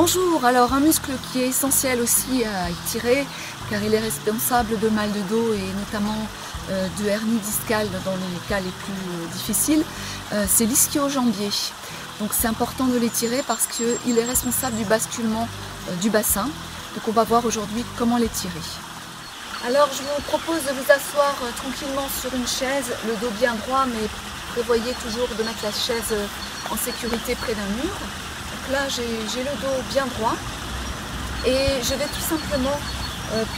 Bonjour, alors un muscle qui est essentiel aussi à étirer car il est responsable de mal de dos et notamment de hernie discale dans les cas les plus difficiles, c'est l'ischio-jambier. Donc c'est important de l'étirer parce qu'il est responsable du basculement du bassin. Donc on va voir aujourd'hui comment l'étirer. Alors je vous propose de vous asseoir tranquillement sur une chaise, le dos bien droit, mais prévoyez toujours de mettre la chaise en sécurité près d'un mur. Donc là j'ai le dos bien droit et je vais tout simplement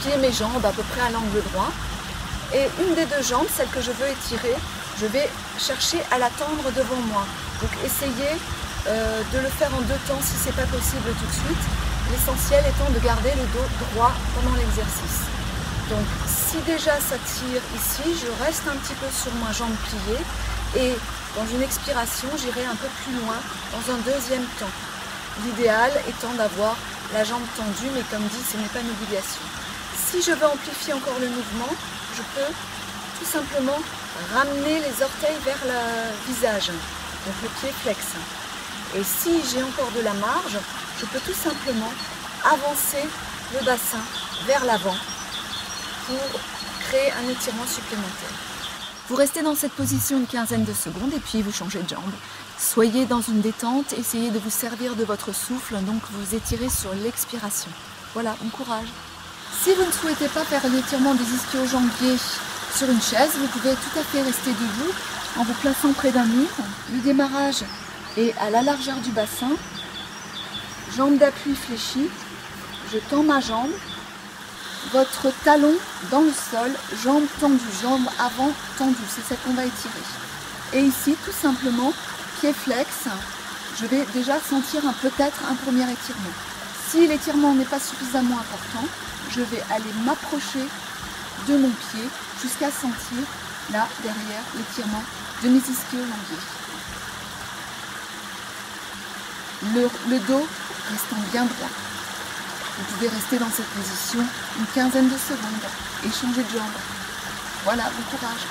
plier mes jambes à peu près à l'angle droit. Et une des deux jambes, celle que je veux étirer, je vais chercher à la tendre devant moi. Donc essayez de le faire en deux temps si ce n'est pas possible tout de suite. L'essentiel étant de garder le dos droit pendant l'exercice. Donc si déjà ça tire ici, je reste un petit peu sur ma jambe pliée et dans une expiration, j'irai un peu plus loin dans un deuxième temps. L'idéal étant d'avoir la jambe tendue, mais comme dit, ce n'est pas une obligation. Si je veux amplifier encore le mouvement, je peux tout simplement ramener les orteils vers le visage, donc le pied flex. Et si j'ai encore de la marge, je peux tout simplement avancer le bassin vers l'avant pour créer un étirement supplémentaire. Vous restez dans cette position une quinzaine de secondes et puis vous changez de jambe. Soyez dans une détente, essayez de vous servir de votre souffle, donc vous étirez sur l'expiration. Voilà, bon courage. Si vous ne souhaitez pas faire l'étirement des ischio-jambiers sur une chaise, vous pouvez tout à fait rester debout en vous plaçant près d'un mur. Le démarrage est à la largeur du bassin, jambe d'appui fléchie, je tends ma jambe, votre talon dans le sol, jambe tendue, jambe avant tendue, c'est ça qu'on va étirer. Et ici, tout simplement, pied flex, je vais déjà sentir peut-être un premier étirement. Si l'étirement n'est pas suffisamment important, je vais aller m'approcher de mon pied jusqu'à sentir, là, derrière, l'étirement de mes ischio-jambiers. Le dos restant bien droit. Vous pouvez rester dans cette position une quinzaine de secondes et changer de jambe. Voilà, bon courage.